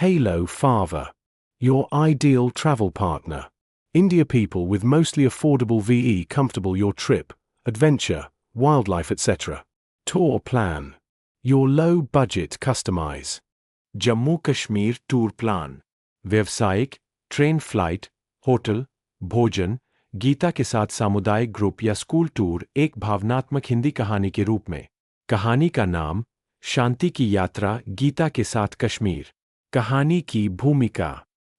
Halo Fava. Your ideal travel partner. India people with mostly affordable VE comfortable your trip, adventure, wildlife etc. Tour plan. Your low budget customize. Jammu Kashmir tour plan. व्यावसायिक, train flight, hotel, भोजन, गीता के साथ सामुदायिक group या school tour एक भावनात्मक हिंदी कहानी के रूप में। कहानी का नाम शांति की यात्रा गीता के साथ कश्मीर। कहानी की भूमिका।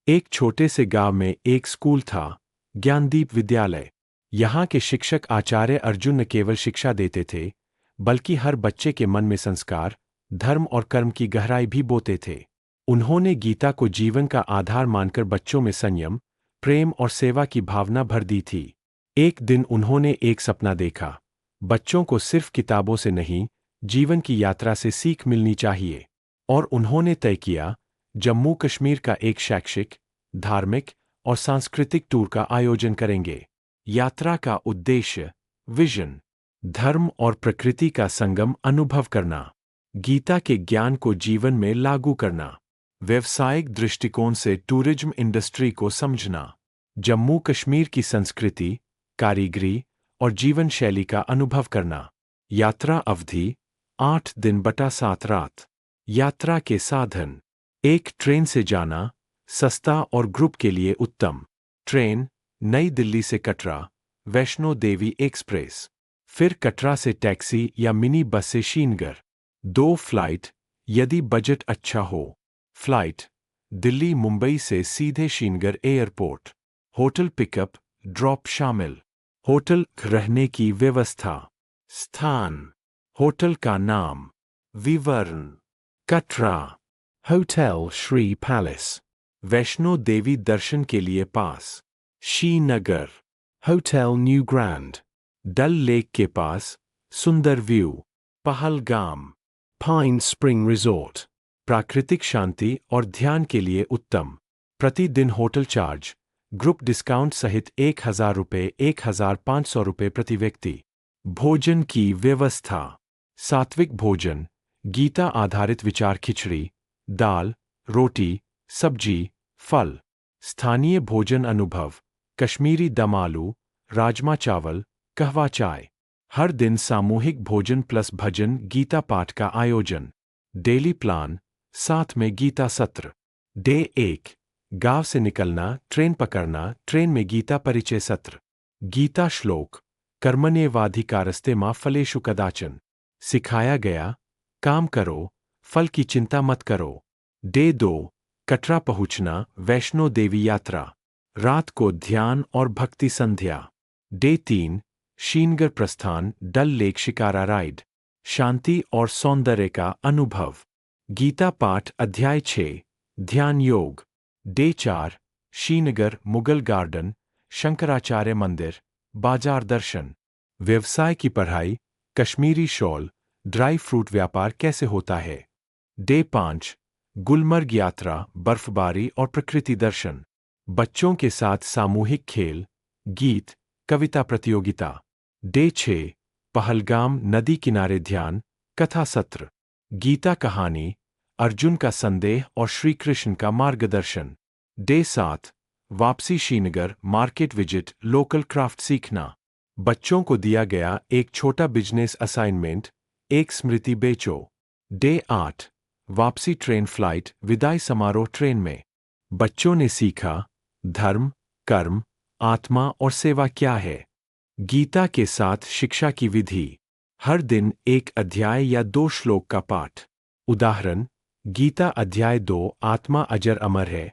एक छोटे से गांव में एक स्कूल था, ज्ञानदीप विद्यालय। यहाँ के शिक्षक आचार्य अर्जुन न केवल शिक्षा देते थे, बल्कि हर बच्चे के मन में संस्कार, धर्म और कर्म की गहराई भी बोते थे। उन्होंने गीता को जीवन का आधार मानकर बच्चों में संयम, प्रेम और सेवा की भावना भर दी थी। एक दिन उन्होंने एक सपना देखा। बच्चों को सिर्फ किताबों से नहीं, जीवन की यात्रा से सीख मिलनी चाहिए। और उन्होंने तय किया, जम्मू कश्मीर का एक शैक्षिक, धार्मिक और सांस्कृतिक टूर का आयोजन करेंगे। यात्रा का उद्देश्य, विजन, धर्म और प्रकृति का संगम अनुभव करना, गीता के ज्ञान को जीवन में लागू करना, व्यावसायिक दृष्टिकोण से टूरिज्म इंडस्ट्री को समझना, जम्मू कश्मीर की संस्कृति, कारीगरी और जीवन शैली का अनुभव करना। यात्रा अवधि 8 दिन बटा 7 रात। यात्रा के साधन, एक ट्रेन से जाना, सस्ता और ग्रुप के लिए उत्तम। ट्रेन, नई दिल्ली से कटरा, वैष्णो देवी एक्सप्रेस। फिर कटरा से टैक्सी या मिनी बस से श्रीनगर। 2 फ्लाइट, यदि बजट अच्छा हो। फ्लाइट, दिल्ली मुंबई से सीधे Srinagar airport. Hotel pickup, drop शामिल। होटल रहने की व्यवस्था। स्थान, होटल का नाम। विवरण, कटरा, होटल श्री पैलेस, वैष्णो देवी दर्शन के लिए पास। श्रीनगर, होटल न्यू ग्रैंड, डल लेक के पास, सुंदर view. Pahalgam, pine spring resort, प्राकृतिक शांति और ध्यान के लिए उत्तम। प्रतिदिन होटल चार्ज, ग्रुप डिस्काउंट सहित 1000 रुपये 1500 रुपये प्रति व्यक्ति। भोजन की व्यवस्था, सात्विक भोजन, गीता आधारित विचार खिचड़ी, दाल, रोटी, सब्जी, फल। स्थानीय भोजन अनुभव, कश्मीरी दम आलू, राजमा चावल, कहवा चाय। हर दिन सामूहिक भोजन प्लस भजन गीता पाठ का आयोजन। डेली प्लान, साथ में गीता सत्र। डे 1, गांव से निकलना, ट्रेन पकड़ना, ट्रेन में गीता परिचय सत्र। गीता श्लोक, कर्मण्येवाधिकारस्ते मा फलेषु कदाचन। सिखाया गया, काम करो, फल की चिंता मत करो। डे 2, कटरा पहुंचना, वैष्णो देवी यात्रा। रात को ध्यान और भक्ति संध्या। डे 3, श्रीनगर प्रस्थान, डल लेक शिकारा राइड। शांति और सौंदर्य का अनुभव। गीता पाठ अध्याय 6, ध्यान योग। डे 4, श्रीनगर मुगल गार्डन, शंकराचार्य मंदिर, बाजार दर्शन। व्यवसाय की पढ़ाई, कश्मीरी शॉल, ड्राई फ्रूट व्यापार कैसे होता है। डे 5, गुलमर्ग यात्रा, बर्फबारी और प्रकृति दर्शन। बच्चों के साथ सामूहिक खेल, गीत, कविता प्रतियोगिता। डे 6, पहलगाम नदी किनारे ध्यान, कथा सत्र। गीता कहानी, अर्जुन का संदेह और श्री कृष्ण का मार्गदर्शन। डे 7, वापसी Srinagar, market visit, local craft सीखना। बच्चों को दिया गया एक छोटा बिजनेस असाइनमेंट, एक स्मृति बेचो। डे 8, वापसी ट्रेन फ्लाइट, विदाई समारोह ट्रेन में। बच्चों ने सीखा, धर्म, कर्म, आत्मा और सेवा क्या है। गीता के साथ शिक्षा की विधि, हर दिन एक अध्याय या 2 श्लोक का पाठ। उदाहरण, गीता अध्याय 2, आत्मा अजर अमर है।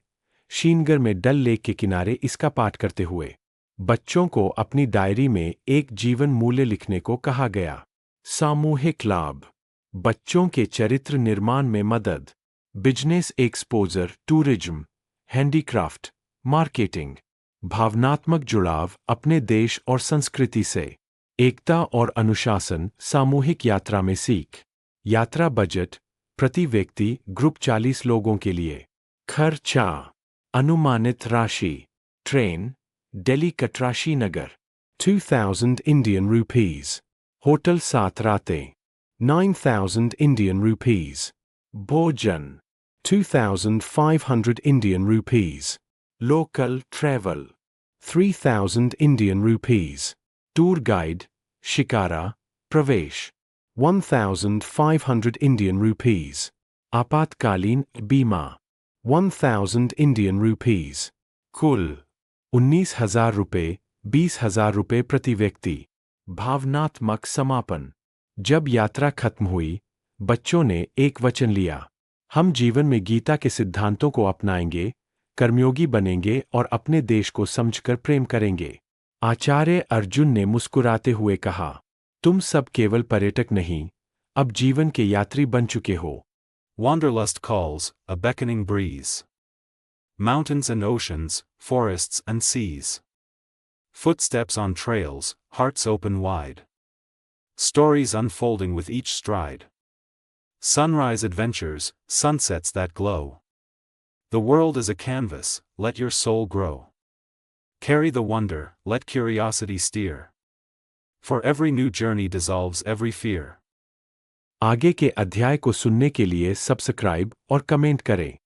श्रीनगर में डल लेक के किनारे इसका पाठ करते हुए बच्चों को अपनी डायरी में एक जीवन मूल्य लिखने को कहा गया। सामूहिक लाभ, बच्चों के चरित्र निर्माण में मदद, business exposure, tourism, handicraft, marketing, भावनात्मक जुड़ाव अपने देश और संस्कृति से, एकता और अनुशासन, सामूहिक यात्रा में सीख। यात्रा बजट, प्रति व्यक्ति ग्रुप 40 लोगों के लिए। खर्चा, अनुमानित राशि, train, Delhi Katra Srinagar 2000 Indian rupees, hotel 7 रातें 9000 Indian rupees, भोजन 2,500 Indian rupees. Local travel. 3,000 Indian rupees. Tour guide, Shikara, Pravesh. 1,500 Indian rupees. Apatkalin Bima. 1,000 Indian rupees. Kul. 19,000 रुपये, 20,000 रुपये प्रति व्यक्ति. भावनात्मक समापन. जब यात्रा खत्म हुई, बच्चों ने एक वचन लिया. हम जीवन में गीता के सिद्धांतों को अपनाएंगे, कर्मयोगी बनेंगे और अपने देश को समझकर प्रेम करेंगे. आचार्य अर्जुन ने मुस्कुराते हुए कहा, तुम सब केवल पर्यटक नहीं, अब जीवन के यात्री बन चुके हो. Wanderlust calls, a beckoning breeze. Mountains and oceans, forests and seas. Footsteps on trails, hearts open wide. Stories unfolding with each stride. Sunrise adventures, sunsets that glow. The world is a canvas, let your soul grow. Carry the wonder, let curiosity steer. For every new journey dissolves every fear. आगे के अध्याय को सुनने के लिए subscribe और comment करें.